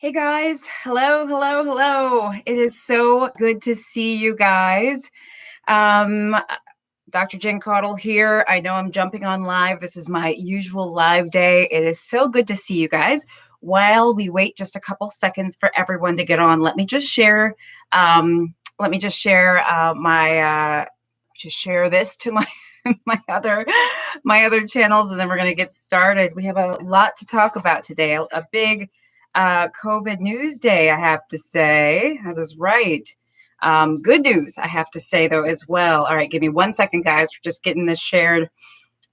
Hey guys, hello, hello, hello. It is so good to see you guys. Um, Dr. Jen Caudle here. I know I'm jumping on live. This is my usual live day. It is so good to see you guys. While we wait just a couple seconds for everyone to get on, let me just share. Just share this to my my other channels, and then we're going to get started. We have a lot to talk about today. A big COVID news day, I have to say. That is right. Good news, I have to say, though, as well. All right, give me 1 second, guys. We're just getting this shared.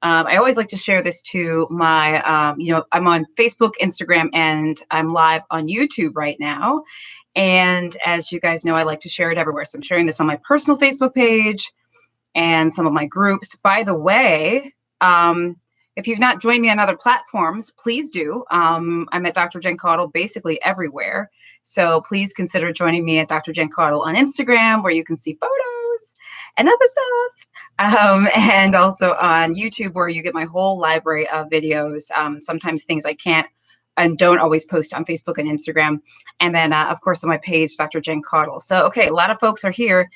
I always like to share this to my, I'm on Facebook, Instagram, and I'm live on YouTube right now. And as you guys know, I like to share it everywhere. So I'm sharing this on my personal Facebook page and some of my groups. By the way, if you've not joined me on other platforms, please do. I'm at Dr. Jen Caudle basically everywhere. So please consider joining me at Dr. Jen Caudle on Instagram, where you can see photos and other stuff. And also on YouTube, where you get my whole library of videos, sometimes things I can't and don't always post on Facebook and Instagram. And then, of course, on my page, Dr. Jen Caudle. So, okay, a lot of folks are here.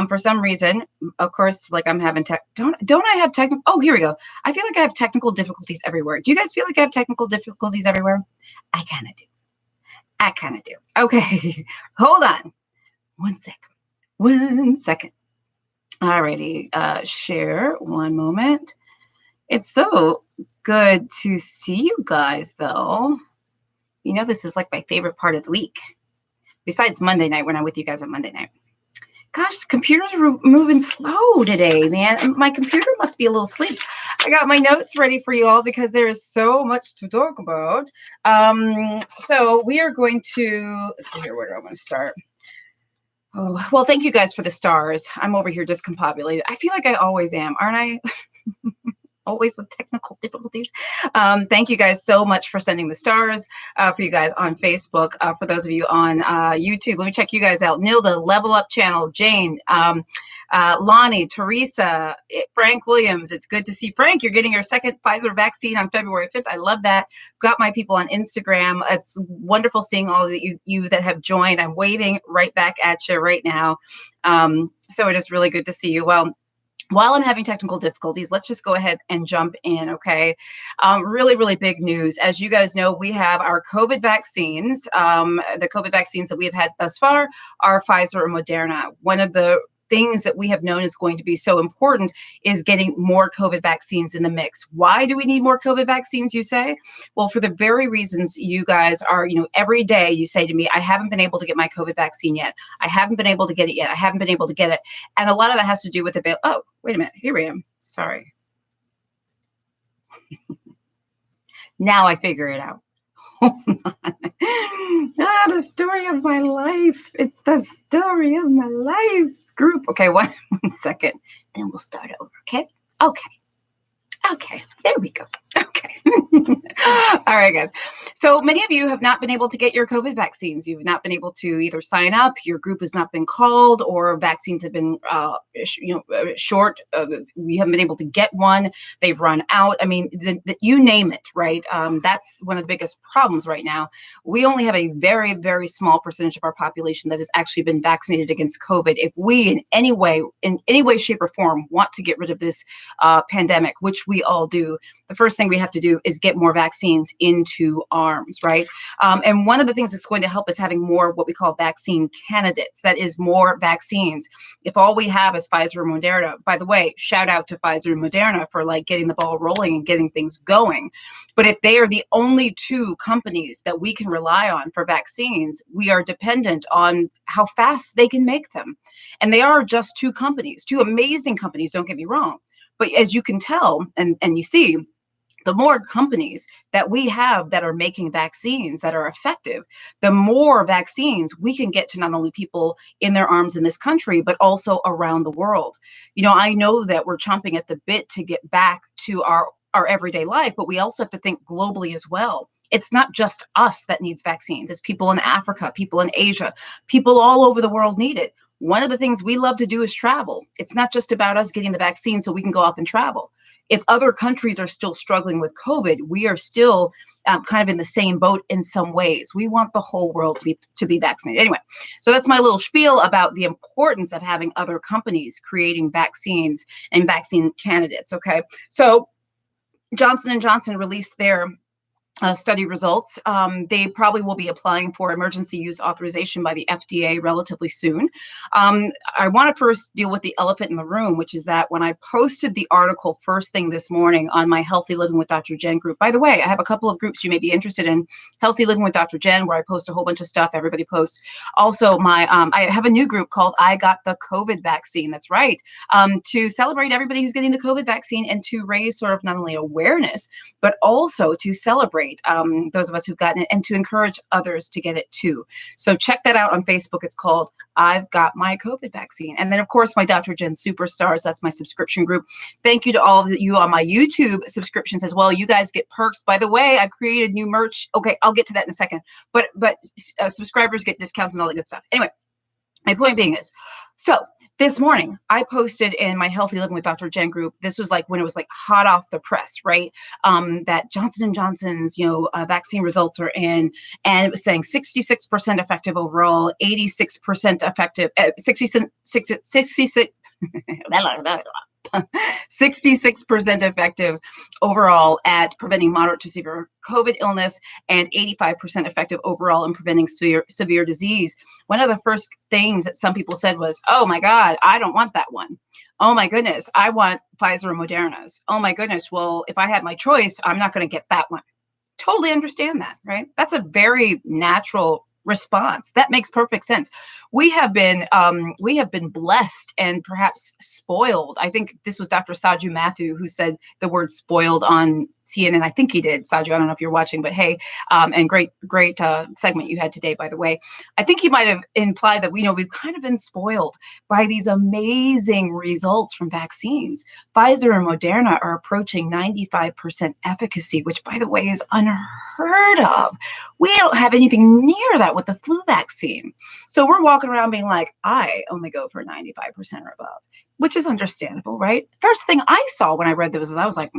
For some reason, of course, like I'm having don't I have technical? Oh, here we go. I feel like I have technical difficulties everywhere. Do you guys feel like I have technical difficulties everywhere? I kind of do. I kind of do. Okay, hold on. 1 second. Alrighty, share one moment. It's so good to see you guys, though. You know, this is like my favorite part of the week. Besides Monday night, when I'm with you guys on Monday night. Gosh, computers are moving slow today, man. My computer must be a little asleep. I got my notes ready for you all because there is so much to talk about. So we are going to, let's see here, where do I want to start? Oh, well, thank you guys for the stars. I'm over here discombobulated. I feel like I always am, aren't I? Always with technical difficulties. Thank you guys so much for sending the stars for you guys on Facebook. For those of you on YouTube, let me check you guys out. Nilda, Level Up Channel, Jane, Lonnie, Teresa, Frank Williams. It's good to see Frank. You're getting your second Pfizer vaccine on February 5th. I love that. Got my people on Instagram. It's wonderful seeing all of you that have joined. I'm waving right back at you right now. So it is really good to see you. Well, while I'm having technical difficulties, let's just go ahead and jump in, okay? Really, really big news. As you guys know, we have our COVID vaccines. The COVID vaccines that we have had thus far are Pfizer or Moderna. One of the things that we have known is going to be so important is getting more COVID vaccines in the mix. Why do we need more COVID vaccines, you say? Well, for the very reasons you guys are, every day you say to me, I haven't been able to get my COVID vaccine yet. I haven't been able to get it yet. I haven't been able to get it. And a lot of that has to do with the, oh, wait a minute, here I am. Sorry. Now I figure it out. The story of my life. It's the story of my life. Group. Okay, one second. Then we'll start over. Okay. Okay. There we go. Okay. All right, guys. So many of you have not been able to get your COVID vaccines. You've not been able to either sign up, your group has not been called, or vaccines have been, short. We haven't been able to get one. They've run out. I mean, you name it, right? That's one of the biggest problems right now. We only have a very, very small percentage of our population that has actually been vaccinated against COVID. If we in any way, shape, or form want to get rid of this pandemic, which we all do, the first thing we have to do is get more vaccines into arms, right? And one of the things that's going to help is having more what we call vaccine candidates. That is more vaccines. If all we have is Pfizer or Moderna, by the way, shout out to Pfizer and Moderna for like getting the ball rolling and getting things going. But if they are the only two companies that we can rely on for vaccines, we are dependent on how fast they can make them. And they are just two companies, two amazing companies, don't get me wrong. But as you can tell, and you see, the more companies that we have that are making vaccines that are effective, the more vaccines we can get to not only people in their arms in this country, but also around the world. I know that we're chomping at the bit to get back to our everyday life, but we also have to think globally as well. It's not just us that needs vaccines. It's people in Africa, people in Asia, people all over the world need it. One of the things we love to do is travel. It's not just about us getting the vaccine so we can go off and travel. If other countries are still struggling with COVID, we are still kind of in the same boat in some ways. We want the whole world to be vaccinated. Anyway, so that's my little spiel about the importance of having other companies creating vaccines and vaccine candidates. Okay, so Johnson & Johnson released their study results. They probably will be applying for emergency use authorization by the FDA relatively soon. I want to first deal with the elephant in the room, which is that when I posted the article first thing this morning on my Healthy Living with Dr. Jen group, by the way, I have a couple of groups you may be interested in. Healthy Living with Dr. Jen, where I post a whole bunch of stuff. Everybody posts. Also, I have a new group called I Got the COVID Vaccine. That's right. To celebrate everybody who's getting the COVID vaccine and to raise sort of not only awareness, but also to celebrate those of us who've gotten it and to encourage others to get it too. So check that out on Facebook. It's called I've Got My COVID Vaccine. And then, of course, my Dr. Jen Superstars. That's my subscription group. Thank you to all of you on my YouTube subscriptions as well. You guys get perks. By the way, I've created new merch. Okay, I'll get to that in a second. But subscribers get discounts and all that good stuff. Anyway, my point being is, so this morning, I posted in my Healthy Living with Dr. Jen group. This was like when it was like hot off the press, right? That Johnson & Johnson's, vaccine results are in, and it was saying 66% effective overall, 86% effective, 66 effective overall at preventing moderate to severe COVID illness and 85% effective overall in preventing severe disease. One of the first things that some people said was, oh my God, I don't want that one. Oh my goodness, I want Pfizer and Moderna's. Oh my goodness, well, if I had my choice, I'm not going to get that one. Totally understand that, right? That's a very natural response. That makes perfect sense. We have been blessed and perhaps spoiled. I think this was Dr. Saju Matthew who said the word spoiled on CNN. I think he did. Saju, I don't know if you're watching, but hey, and great segment you had today, by the way. I think he might have implied that we've kind of been spoiled by these amazing results from vaccines. Pfizer and Moderna are approaching 95% efficacy, which, by the way, is unheard of. We don't have anything near that with the flu vaccine. So we're walking around being like, I only go for 95% or above, which is understandable, right? First thing I saw when I read those is I was like,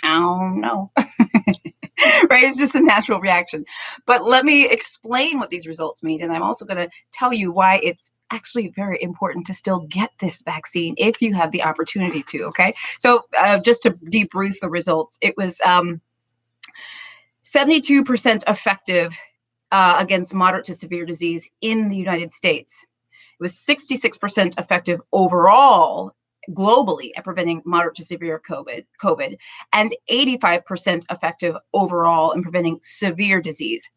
I don't know. Right? It's just a natural reaction. But let me explain what these results mean. And I'm also going to tell you why it's actually very important to still get this vaccine if you have the opportunity to. Okay. So just to debrief the results, it was 72% effective against moderate to severe disease in the United States. It was 66% effective overall globally at preventing moderate to severe COVID, and 85% effective overall in preventing severe disease.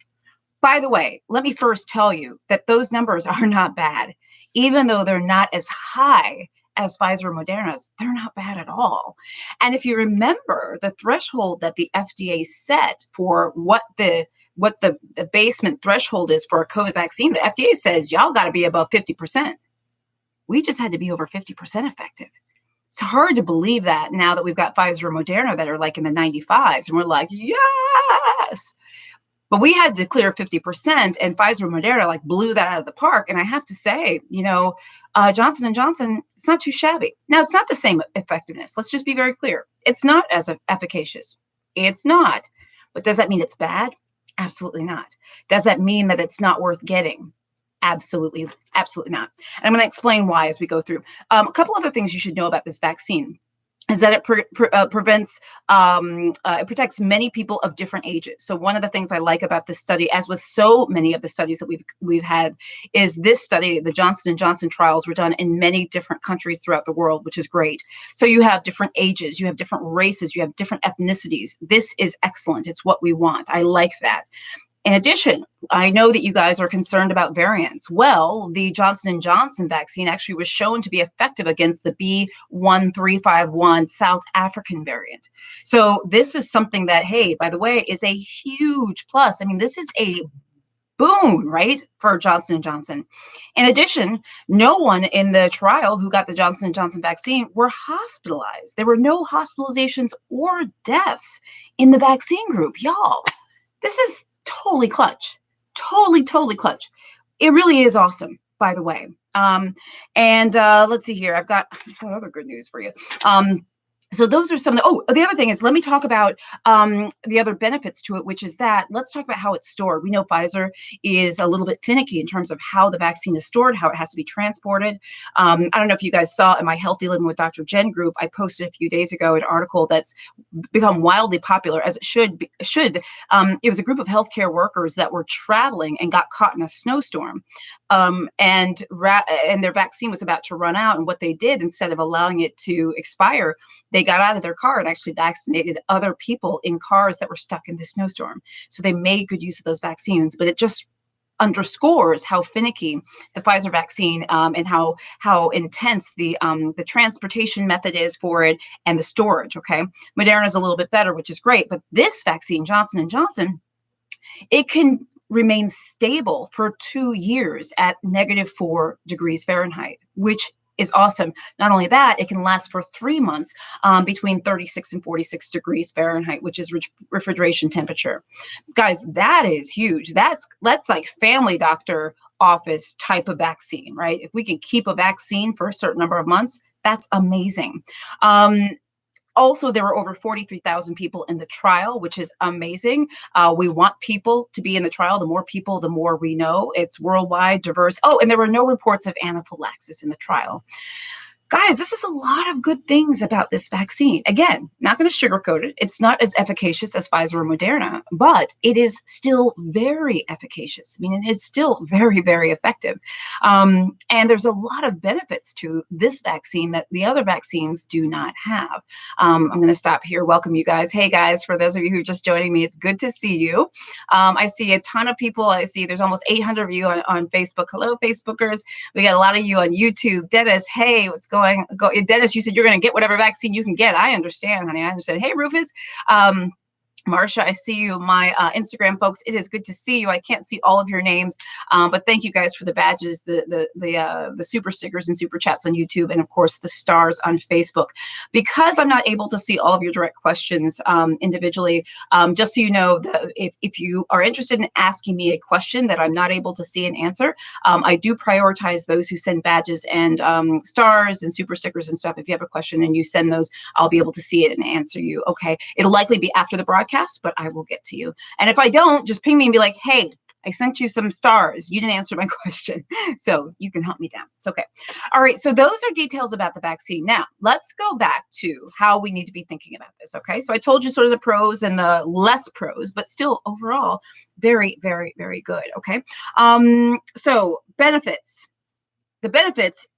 By the way, let me first tell you that those numbers are not bad. Even though they're not as high as Pfizer and Moderna's, they're not bad at all. And if you remember the threshold that the FDA set for what the basement threshold is for a COVID vaccine, the FDA says y'all got to be above 50%. We just had to be over 50% effective. It's hard to believe that now that we've got Pfizer and Moderna that are like in the 95s, and we're like, yes. But we had to clear 50%, and Pfizer and Moderna like blew that out of the park. And I have to say, Johnson & Johnson, it's not too shabby. Now, it's not the same effectiveness. Let's just be very clear. It's not as efficacious. It's not. But does that mean it's bad? Absolutely not. Does that mean that it's not worth getting? Absolutely, absolutely not. And I'm going to explain why as we go through. A couple other things you should know about this vaccine is that it it protects many people of different ages. So one of the things I like about this study, as with so many of the studies that we've had, is this study, the Johnson & Johnson trials were done in many different countries throughout the world, which is great. So you have different ages, you have different races, you have different ethnicities. This is excellent. It's what we want. I like that. In addition, I know that you guys are concerned about variants. Well, the Johnson & Johnson vaccine actually was shown to be effective against the B.1.351 South African variant. So this is something that, hey, by the way, is a huge plus. I mean, this is a boon, right, for Johnson & Johnson. In addition, no one in the trial who got the Johnson & Johnson vaccine were hospitalized. There were no hospitalizations or deaths in the vaccine group. Y'all, this is totally clutch. Totally clutch. It really is awesome. by the way. Let's see here. I've got other good news for you. So those are some of the other thing is, let me talk about the other benefits to it, which is that let's talk about how it's stored. We know Pfizer is a little bit finicky in terms of how the vaccine is stored, how it has to be transported. I don't know if you guys saw in my Healthy Living with Dr. Jen group, I posted a few days ago an article that's become wildly popular, as it should. It was a group of healthcare workers that were traveling and got caught in a snowstorm. And their vaccine was about to run out. And what they did, instead of allowing it to expire, they got out of their car and actually vaccinated other people in cars that were stuck in the snowstorm. So they made good use of those vaccines, but it just underscores how finicky the Pfizer vaccine and how intense the transportation method is for it and the storage. Okay, Moderna is a little bit better, which is great, but this vaccine, Johnson and Johnson, it can remain stable for 2 years at -4 degrees Fahrenheit, which is awesome. Not only that, it can last for 3 months between 36 and 46 degrees Fahrenheit, which is refrigeration temperature. Guys, that is huge. That's like family doctor office type of vaccine, right? If we can keep a vaccine for a certain number of months, that's amazing. Also, there were over 43,000 people in the trial, which is amazing. We want people to be in the trial. The more people, the more we know. It's worldwide, diverse. Oh, and there were no reports of anaphylaxis in the trial. Guys, this is a lot of good things about this vaccine. Again, not going to sugarcoat it. It's not as efficacious as Pfizer or Moderna, but it is still very efficacious. I mean, it's still very, very effective. And there's a lot of benefits to this vaccine that the other vaccines do not have. I'm going to stop here. Welcome you guys. Hey guys, for those of you who are just joining me, it's good to see you. I see a ton of people. I see there's almost 800 of you on Facebook. Hello, Facebookers. We got a lot of you on YouTube. Dennis, hey, what's going on? Dennis, you said you're going to get whatever vaccine you can get. I understand, honey. I understand. Hey, Rufus. Marsha, I see you. My Instagram folks, it is good to see you. I can't see all of your names, but thank you guys for the badges, the super stickers and super chats on YouTube, and of course the stars on Facebook. Because I'm not able to see all of your direct questions individually, just so you know, if you are interested in asking me a question that I'm not able to see and answer, I do prioritize those who send badges and stars and super stickers and stuff. If you have a question and you send those, I'll be able to see it and answer you. Okay, it'll likely be after the broadcast, but I will get to you. And if I don't, just ping me and be like, hey, I sent you some stars. You didn't answer my question. So you can help me down. It's okay. All right. So those are details about the vaccine. Now let's go back to how we need to be thinking about this. Okay. So I told you sort of the pros and the less pros, but still overall, very, very, very good. Okay. So benefits. The benefits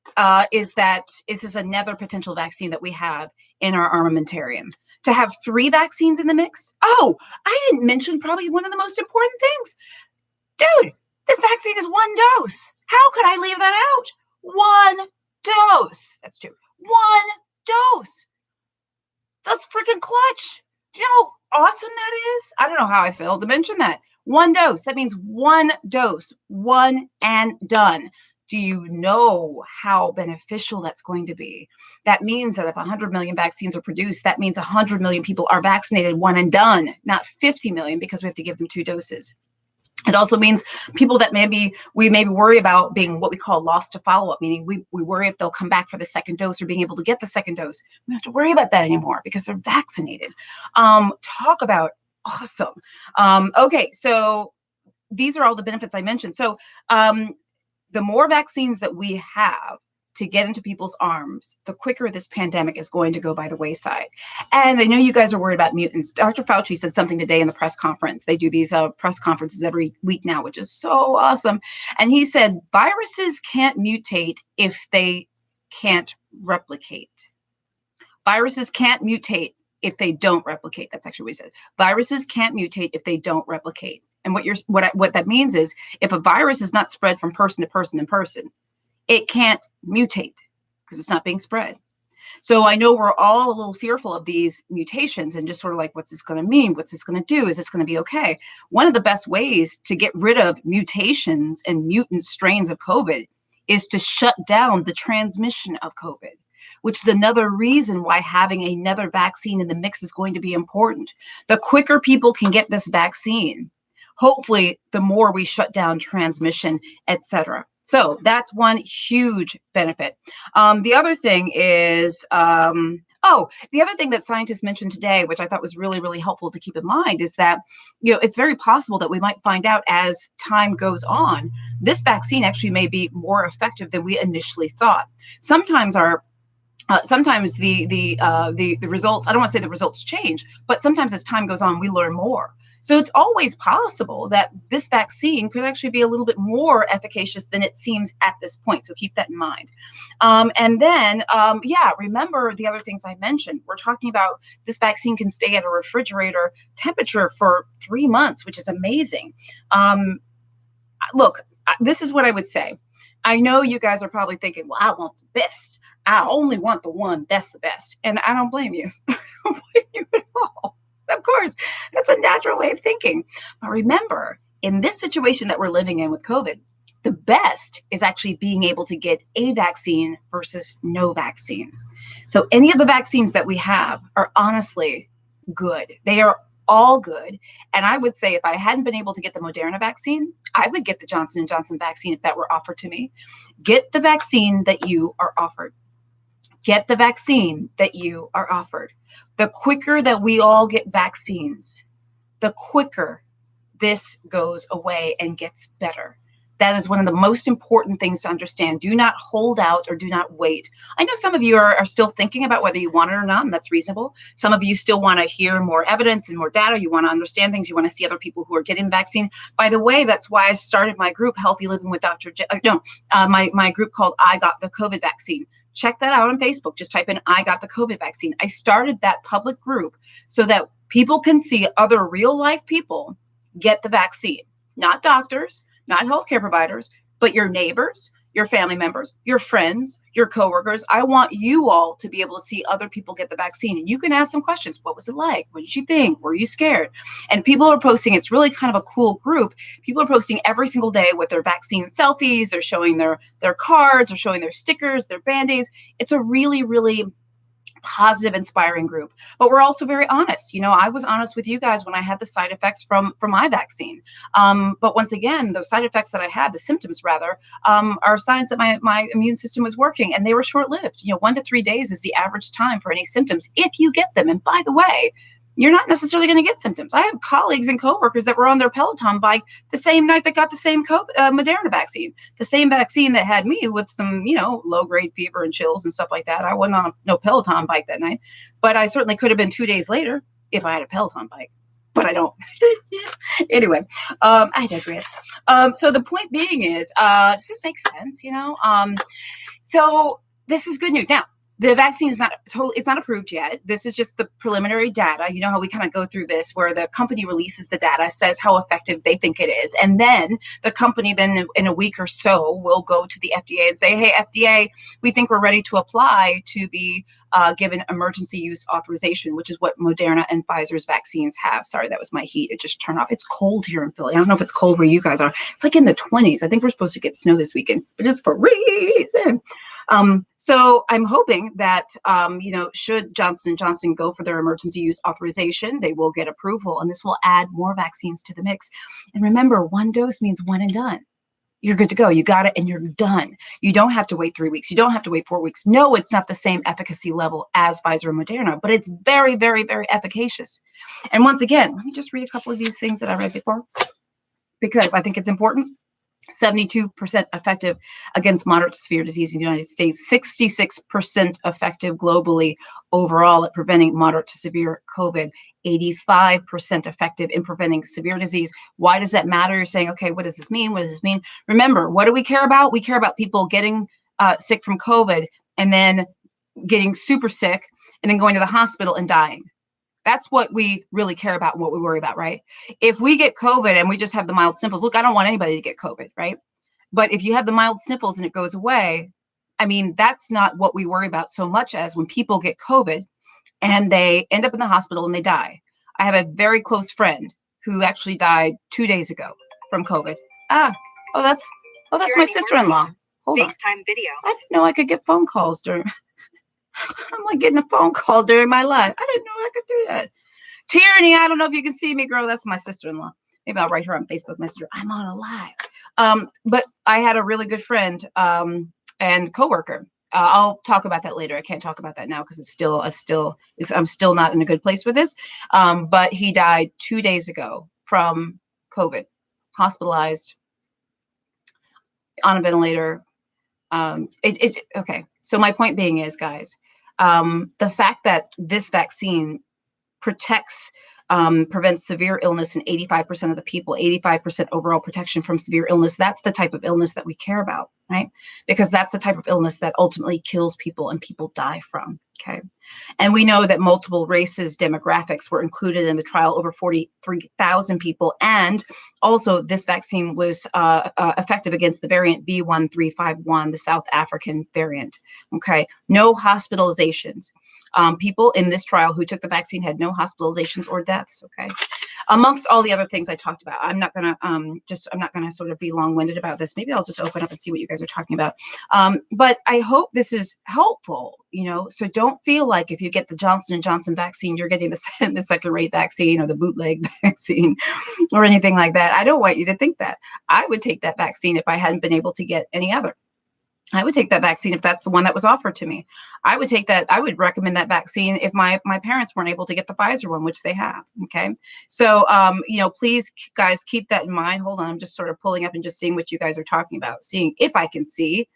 is that this is another potential vaccine that we have in our armamentarium. To have 3 vaccines in the mix. Oh, I didn't mention probably one of the most important things. Dude, this vaccine is 1 dose. How could I leave that out? 1 dose. That's 2. 1 dose. That's freaking clutch. Do you know how awesome that is? I don't know how I failed to mention that. 1 dose. That means 1 dose. 1 and done. Do you know how beneficial that's going to be? That means that if 100 million vaccines are produced, that means 100 million people are vaccinated 1 and done, not 50 million, because we have to give them 2 doses. It also means people that we maybe worry about being what we call lost to follow-up, meaning we worry if they'll come back for the 2nd dose or being able to get the 2nd dose. We don't have to worry about that anymore because they're vaccinated. Talk about awesome. Okay, so these are all the benefits I mentioned. So the more vaccines that we have to get into people's arms, the quicker this pandemic is going to go by the wayside. And I know you guys are worried about mutants. Dr. Fauci said something today in the press conference. They do these press conferences every week now, which is so awesome. And he said, viruses can't mutate if they can't replicate. Viruses can't mutate if they don't replicate. That's actually what he said. Viruses can't mutate if they don't replicate. And what that means is, if a virus is not spread from person to person in person, it can't mutate because it's not being spread. So I know we're all a little fearful of these mutations and just sort of like, what's this going to mean? What's this going to do? Is this going to be okay? One of the best ways to get rid of mutations and mutant strains of COVID is to shut down the transmission of COVID, which is another reason why having another vaccine in the mix is going to be important. The quicker people can get this vaccine, hopefully the more we shut down transmission, etc. So that's one huge benefit. The other thing is, the other thing that scientists mentioned today, which I thought was really, really helpful to keep in mind, is that, it's very possible that we might find out as time goes on, this vaccine actually may be more effective than we initially thought. Sometimes the results, I don't want to say the results change, but sometimes as time goes on, we learn more. So it's always possible that this vaccine could actually be a little bit more efficacious than it seems at this point. So keep that in mind. And then, remember the other things I mentioned. We're talking about this vaccine can stay at a refrigerator temperature for 3 months, which is amazing. Look, this is what I would say. I know you guys are probably thinking, well, I want the best. I only want the one that's the best. And I don't blame you. I don't blame you at all. Of course, that's a natural way of thinking. But remember, in this situation that we're living in with COVID, the best is actually being able to get a vaccine versus no vaccine. So any of the vaccines that we have are honestly good. They are all good. And I would say if I hadn't been able to get the Moderna vaccine, I would get the Johnson & Johnson vaccine if that were offered to me. Get the vaccine that you are offered. Get the vaccine that you are offered. The quicker that we all get vaccines, the quicker this goes away and gets better. That is one of the most important things to understand. Do not hold out or do not wait. I know some of you are still thinking about whether you want it or not, and that's reasonable. Some of you still want to hear more evidence and more data. You want to understand things. You want to see other people who are getting the vaccine. By the way, that's why I started my group, Healthy Living with my group called I Got the COVID Vaccine. Check that out on Facebook. Just type in I Got the COVID Vaccine. I started that public group so that people can see other real life people get the vaccine, not doctors, not healthcare providers, but your neighbors, your family members, your friends, your coworkers. I want you all to be able to see other people get the vaccine. And you can ask them questions. What was it like? What did you think? Were you scared? And people are posting, it's really kind of a cool group. People are posting every single day with their vaccine selfies. They're showing their cards, they're showing their stickers, their Band-Aids. It's a really, really positive, inspiring group. But we're also very honest. I was honest with you guys when I had the side effects from my vaccine. But once again, those side effects that I had, the symptoms rather, are signs that my immune system was working, and they were short-lived. 1 to 3 days is the average time for any symptoms if you get them. And by the way, you're not necessarily going to get symptoms. I have colleagues and coworkers that were on their Peloton bike the same night that got the same Moderna vaccine, the same vaccine that had me with some, low-grade fever and chills and stuff like that. I wasn't on no Peloton bike that night, but I certainly could have been 2 days later if I had a Peloton bike, but I don't. Anyway, I digress. So the point being is, does this make sense? So this is good news. Now, the vaccine is it's not approved yet. This is just the preliminary data. You know how we kind of go through this where the company releases the data, says how effective they think it is. And then the company then in a week or so will go to the FDA and say, hey, FDA, we think we're ready to apply to be given emergency use authorization, which is what Moderna and Pfizer's vaccines have. Sorry, that was my heat. It just turned off. It's cold here in Philly. I don't know if it's cold where you guys are. It's like in the 20s. I think we're supposed to get snow this weekend, but it's freezing. So I'm hoping that, should Johnson & Johnson go for their emergency use authorization, they will get approval, and this will add more vaccines to the mix. And remember, one dose means one and done. You're good to go. You got it and you're done. You don't have to wait 3 weeks. You don't have to wait 4 weeks. No, it's not the same efficacy level as Pfizer and Moderna, but it's very, very, very efficacious. And once again, let me just read a couple of these things that I read before, because I think it's important. 72% effective against moderate to severe disease in the United States, 66% effective globally overall at preventing moderate to severe COVID, 85% effective in preventing severe disease. Why does that matter? You're saying, okay, what does this mean? What does this mean? Remember, what do we care about? We care about people getting sick from COVID and then getting super sick and then going to the hospital and dying. That's what we really care about and what we worry about, right? If we get COVID and we just have the mild sniffles, look, I don't want anybody to get COVID, right? But if you have the mild sniffles and it goes away, that's not what we worry about so much as when people get COVID and they end up in the hospital and they die. I have a very close friend who actually died 2 days ago from COVID. That's my sister-in-law. Hold on. FaceTime video. I didn't know I could get phone calls during... I'm like getting a phone call during my life. I didn't know I could do that. Tyranny, I don't know if you can see me, girl. That's my sister-in-law. Maybe I'll write her on Facebook Messenger. I'm on a live. But I had a really good friend and coworker. I'll talk about that later. I can't talk about that now because I'm still not in a good place with this. But he died 2 days ago from COVID, hospitalized on a ventilator. Okay. So my point being is, guys, the fact that this vaccine protects, prevents severe illness in 85% of the people, 85% overall protection from severe illness. That's the type of illness that we care about, right? Because that's the type of illness that ultimately kills people and people die from, okay? And we know that multiple races, demographics were included in the trial, over 43,000 people. And also this vaccine was effective against the variant B.1.351, the South African variant, okay? No hospitalizations. People in this trial who took the vaccine had no hospitalizations or deaths, okay? Amongst all the other things I talked about. I'm not gonna sort of be long-winded about this. Maybe I'll just open up and see what you guys are talking about. But I hope this is helpful, you know, so don't feel like if you get the Johnson & Johnson vaccine, you're getting the second-rate vaccine or the bootleg vaccine or anything like that. I don't want you to think that. I would take that vaccine if I hadn't been able to get any other. I would take that vaccine if that's the one that was offered to me. I would take that. I would recommend that vaccine if my parents weren't able to get the Pfizer one, which they have. Okay. So, you know, please guys, keep that in mind. Hold on. I'm just sort of pulling up and just seeing what you guys are talking about, seeing if I can see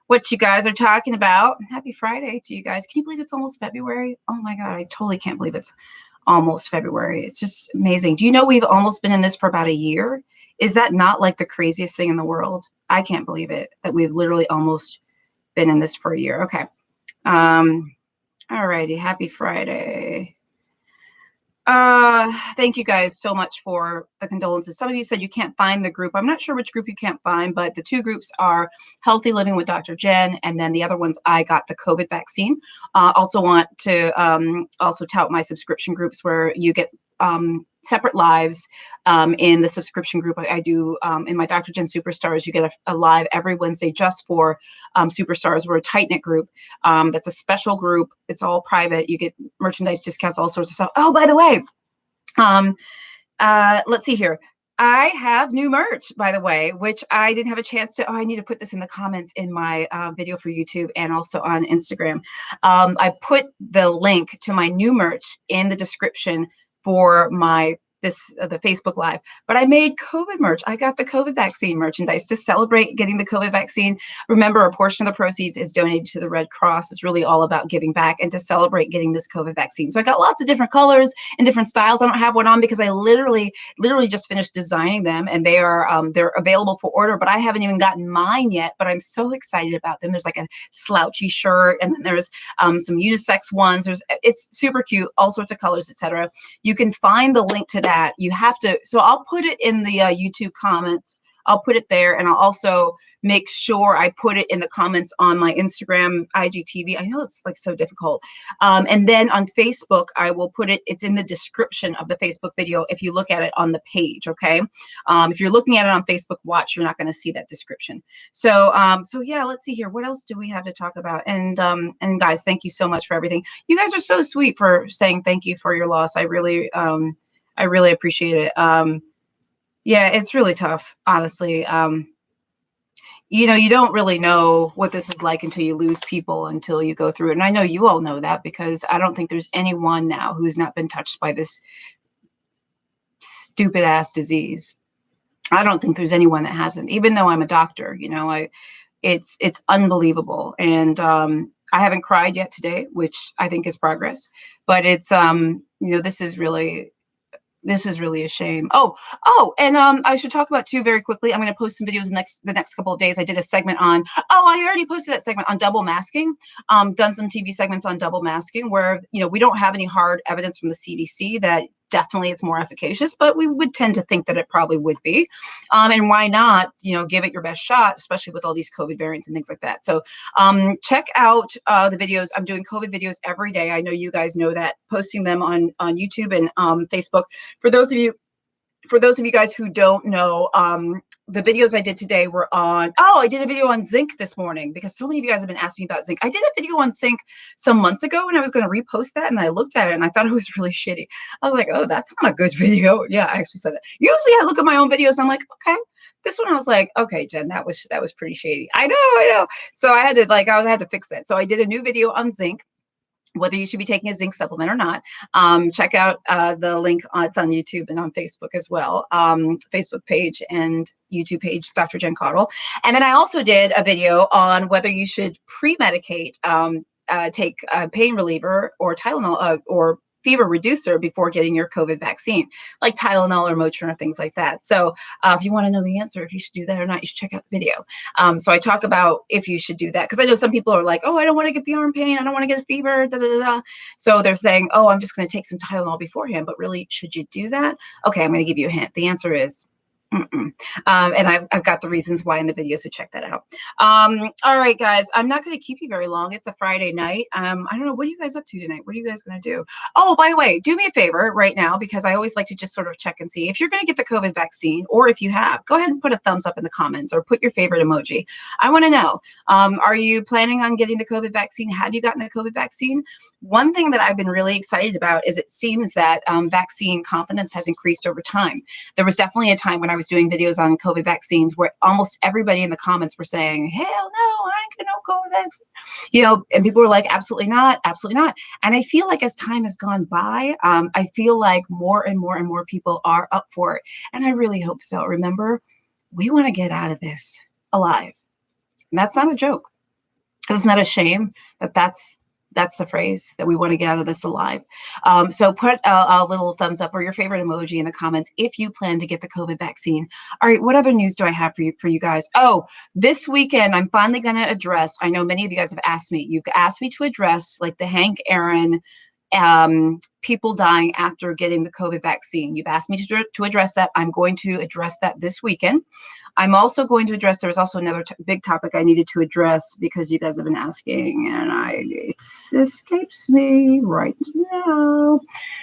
what you guys are talking about. Happy Friday to you guys. Can you believe it's almost February? Oh my God. I totally can't believe it's almost February. It's just amazing. Do you know we've almost been in this for about a year? Is that not like the craziest thing in the world? I can't believe it that we've literally almost been in this for a year. Okay. All righty. Happy Friday. Thank you guys so much for the condolences. Some of you said you can't find the group. I'm not sure which group you can't find, but the two groups are Healthy Living with Dr. Jen, and then the other one's I Got the COVID Vaccine. Also want to also tout my subscription groups where you get separate lives in the subscription group. I do in my Dr. Jen Superstars, you get a live every Wednesday just for Superstars. We're a tight-knit group. That's a special group. It's all private. You get merchandise discounts, all sorts of stuff. Oh, by the way, let's see here. I have new merch, by the way, which I didn't have a chance to. Oh, I need to put this in the comments in my video for YouTube and also on Instagram. I put the link to my new merch in the description for my the Facebook Live, but I made COVID merch. I got the COVID vaccine merchandise to celebrate getting the COVID vaccine. Remember, a portion of the proceeds is donated to the Red Cross. It's really all about giving back and to celebrate getting this COVID vaccine. So I got lots of different colors and different styles. I don't have one on because I literally just finished designing them, and they are they're available for order, but I haven't even gotten mine yet, but I'm so excited about them. There's like a slouchy shirt, and then there's some unisex ones. It's super cute, all sorts of colors, etc. You can find the link to that. You have to, so I'll put it in the YouTube comments. I'll put it there, and I'll also make sure I put it in the comments on my Instagram, IGTV. I know it's like so difficult. And then on Facebook, I will put it, it's in the description of the Facebook video if you look at it on the page, okay? If you're looking at it on Facebook Watch, you're not gonna see that description. So so yeah, let's see here. What else do we have to talk about? And guys, thank you so much for everything. You guys are so sweet for saying thank you for your loss. I really appreciate it. Yeah, it's really tough, honestly. You know, you don't really know what this is like until you lose people, until you go through it. And I know you all know that, because I don't think there's anyone now who's not been touched by this stupid ass disease. I don't think there's anyone that hasn't, even though I'm a doctor, you know, it's unbelievable. And I haven't cried yet today, which I think is progress, but it's, you know, this is really a shame. And I should talk about too very quickly. I'm going to post some videos the next couple of days. I did a segment on, I already posted that segment on double masking. Done some TV segments on double masking where, you know, we don't have any hard evidence from the CDC that definitely it's more efficacious, but we would tend to think that it probably would be. And why not, you know, give it your best shot, especially with all these COVID variants and things like that. So check out the videos. I'm doing COVID videos every day. I know you guys know that, posting them on YouTube and Facebook. For those of you guys who don't know, the videos I did today were on, oh, I did a video on zinc this morning because so many of you guys have been asking me about zinc. I did a video on zinc some months ago and I was going to repost that and I looked at it and I thought it was really shitty. I was like, oh, that's not a good video. Yeah, I actually said that. Usually I look at my own videos, I'm like, okay. This one I was like, okay, Jen, that was pretty shady. I know. So I had to I had to fix that. So I did a new video on zinc, whether you should be taking a zinc supplement or not. Check out the link. It's on YouTube and on Facebook as well. Facebook page and YouTube page, Dr. Jen Caudle. And then I also did a video on whether you should pre-medicate, take a pain reliever or Tylenol or fever reducer before getting your COVID vaccine, like Tylenol or Motrin or things like that. So if you want to know the answer, if you should do that or not, you should check out the video. So I talk about if you should do that, because I know some people are like, oh, I don't want to get the arm pain. I don't want to get a fever. Da, da, da, da. So they're saying, oh, I'm just going to take some Tylenol beforehand. But really, should you do that? Okay, I'm going to give you a hint. The answer is and I've got the reasons why in the video, so check that out. All right, guys, I'm not going to keep you very long. It's a Friday night. I don't know. What are you guys up to tonight? What are you guys going to do? Oh, by the way, do me a favor right now, because I always like to just sort of check and see if you're going to get the COVID vaccine, or if you have, go ahead and put a thumbs up in the comments or put your favorite emoji. I want to know, are you planning on getting the COVID vaccine? Have you gotten the COVID vaccine? One thing that I've been really excited about is it seems that vaccine confidence has increased over time. There was definitely a time when I was doing videos on COVID vaccines where almost everybody in the comments were saying, hell no, I ain't gonna go COVID vaccine. And people were like, absolutely not, absolutely not. And I feel like as time has gone by, I feel like more and more and more people are up for it. And I really hope so. Remember, we want to get out of this alive. And that's not a joke. Isn't that a shame that that's the phrase, that we want to get out of this alive? So put a little thumbs up or your favorite emoji in the comments if you plan to get the COVID vaccine. All right, what other news do I have for you guys? Oh, this weekend, I'm finally going to address, I know many of you guys have asked me, you've asked me to address like the Hank Aaron people dying after getting the COVID vaccine. You've asked me to address that. I'm going to address that this weekend. I'm also going to address, there was also another big topic I needed to address because you guys have been asking and it escapes me right now.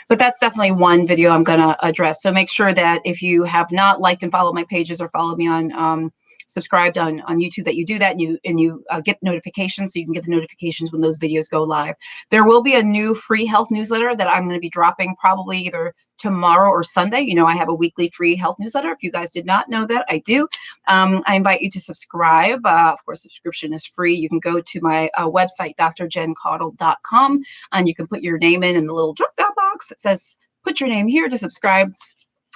But that's definitely one video I'm going to address. So make sure that if you have not liked and followed my pages or followed me on subscribed on YouTube, that you do that and you get notifications, so you can get the notifications when those videos go live. There will be a new free health newsletter that I'm going to be dropping probably either tomorrow or Sunday. I have a weekly free health newsletter. If you guys did not know that, I do. I invite you to subscribe. Of course, subscription is free. You can go to my website, drjencaudle.com, and you can put your name in the little drop-down box that says, put your name here to subscribe.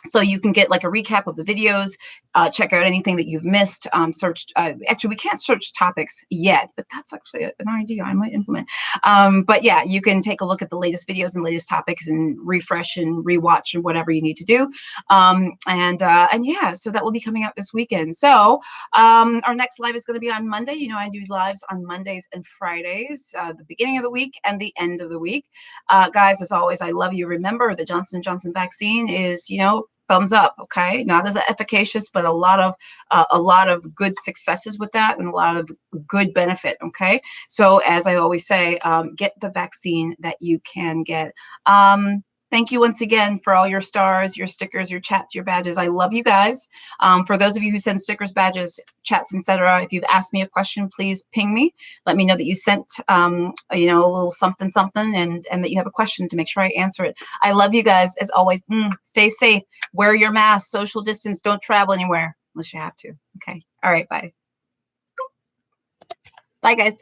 So you can get like a recap of the videos, check out anything that you've missed, actually, we can't search topics yet, but that's actually an idea I might implement. But yeah, you can take a look at the latest videos and latest topics and refresh and rewatch and whatever you need to do. And yeah, so that will be coming out this weekend. So our next live is going to be on Monday. I do lives on Mondays and Fridays, the beginning of the week and the end of the week. Guys, as always, I love you. Remember, the Johnson & Johnson vaccine is, thumbs up, okay? Not as efficacious, but a lot of good successes with that and a lot of good benefit, okay? So as I always say, get the vaccine that you can get. Thank you once again for all your stars, your stickers, your chats, your badges. I love you guys. For those of you who send stickers, badges, chats, etc., if you've asked me a question, please ping me. Let me know that you sent, a little something, and that you have a question to make sure I answer it. I love you guys. As always, stay safe. Wear your mask, social distance. Don't travel anywhere unless you have to. Okay. All right. Bye. Bye, guys.